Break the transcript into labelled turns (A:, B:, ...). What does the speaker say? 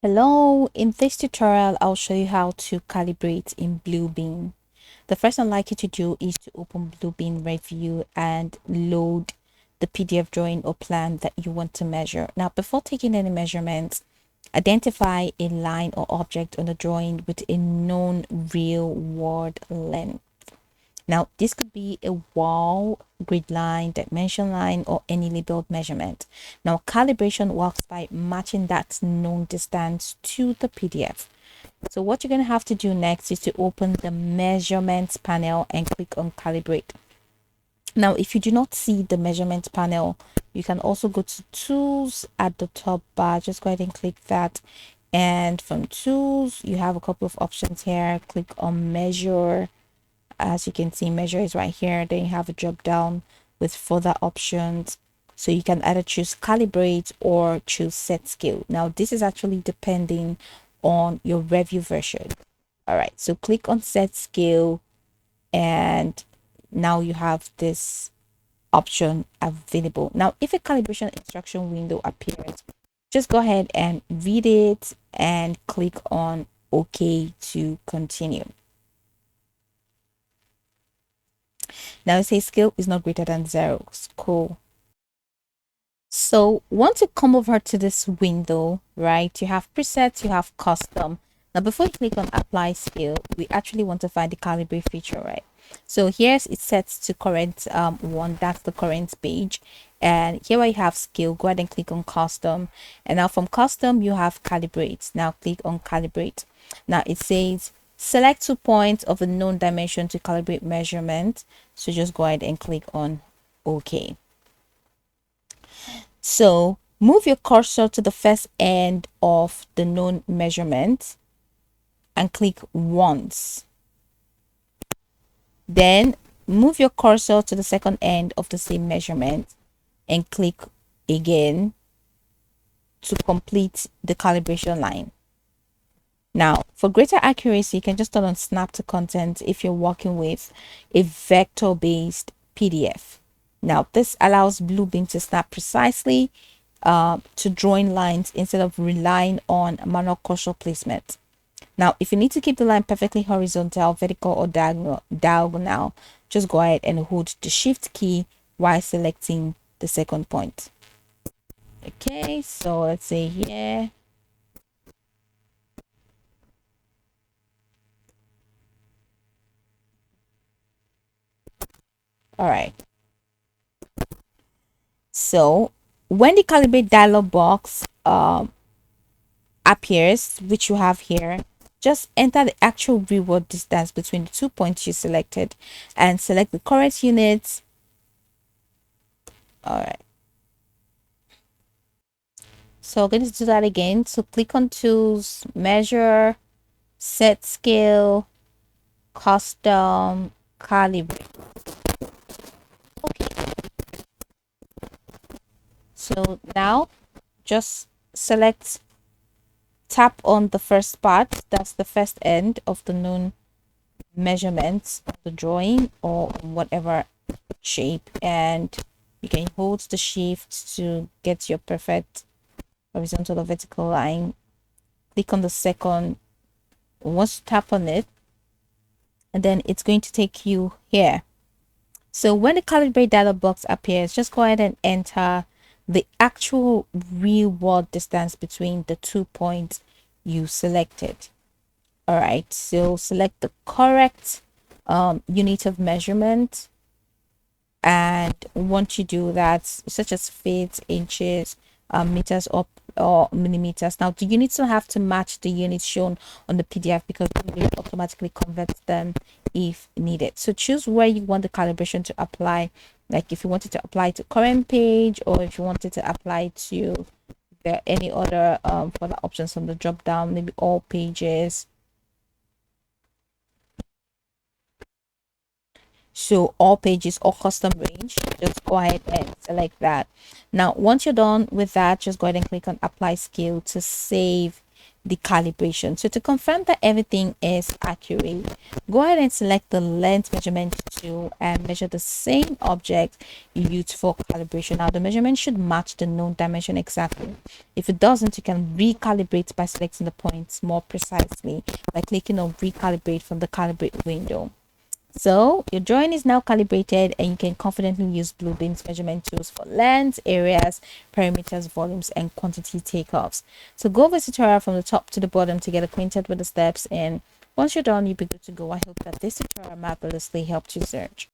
A: Hello, in this tutorial, I'll show you how to calibrate in Bluebeam. The first thing I'd like you to do is to open Bluebeam Review and load the PDF drawing or plan that you want to measure. Now, before taking any measurements, identify a line or object on the drawing with a known real world length. Now, this could be a wall, grid line, dimension line, or any labeled measurement. Now, calibration works by matching that known distance to the PDF. So what you're going to have to do next is to open the measurements panel and click on calibrate. Now, if you do not see the measurement panel, you can also go to tools at the top bar. Just go ahead and click that. And from tools, you have a couple of options here. Click on measure. As you can see, measure is right here. Then you have a drop down with further options, so you can either choose calibrate or choose set scale. Now this is actually depending on your review version. All right, so click on set scale, and now you have this option available. Now if a calibration instruction window appears, just go ahead and read it and click on OK to continue. Now it says scale is not greater than 0. Cool. So once you come over to this window, right, you have presets, you have custom. Now before you click on apply scale, we actually want to find the calibrate feature, right? So here's it sets to current one, that's the current page. And here I have scale, go ahead and click on custom. And now from custom, you have calibrate. Now click on calibrate. Now it says select 2 points of a known dimension to calibrate measurement. So just go ahead and click on OK. So move your cursor to the first end of the known measurement and click once. Then move your cursor to the second end of the same measurement and click again to complete the calibration line. Now, for greater accuracy, you can just turn on snap to content if you're working with a vector-based PDF. Now, this allows Bluebeam to snap precisely to drawing lines instead of relying on manual cursor placement. Now, if you need to keep the line perfectly horizontal, vertical, or diagonal, just go ahead and hold the shift key while selecting the second point. Okay, so let's say here. All right. So when the calibrate dialog box appears, which you have here, just enter the actual real-world distance between the 2 points you selected and select the correct units. All right. So I'm going to do that again. So click on tools, measure, set scale, custom, calibrate. Okay. So now just tap on the first part, that's the first end of the known measurements of the drawing or whatever shape, and you can hold the shift to get your perfect horizontal or vertical line. Click on the second. Once you tap on it, and then it's going to take you here. So when the calibrate dialog box appears, just go ahead and enter the actual real world distance between the 2 points you selected. All right, so select the correct unit of measurement, and once you do that, such as feet, inches, meters or millimeters. Now the units don't have to match the units shown on the PDF because it automatically converts them if needed. So choose where you want the calibration to apply, like if you wanted to apply to current page or if you wanted to apply to any other further options on the drop down, maybe all pages. So all pages or custom range, just go ahead and select that. Now once you're done with that, just go ahead and click on apply scale to save the calibration. So to confirm that everything is accurate, go ahead and select the length measurement tool and measure the same object you used for calibration. Now the measurement should match the known dimension exactly. If it doesn't, you can recalibrate by selecting the points more precisely by clicking on recalibrate from the calibrate window. So your drawing is now calibrated and you can confidently use Bluebeam's measurement tools for lengths, areas, perimeters, volumes, and quantity takeoffs. So go over the tutorial from the top to the bottom to get acquainted with the steps, and once you're done, you'll be good to go. I hope that this tutorial marvelously helped you search.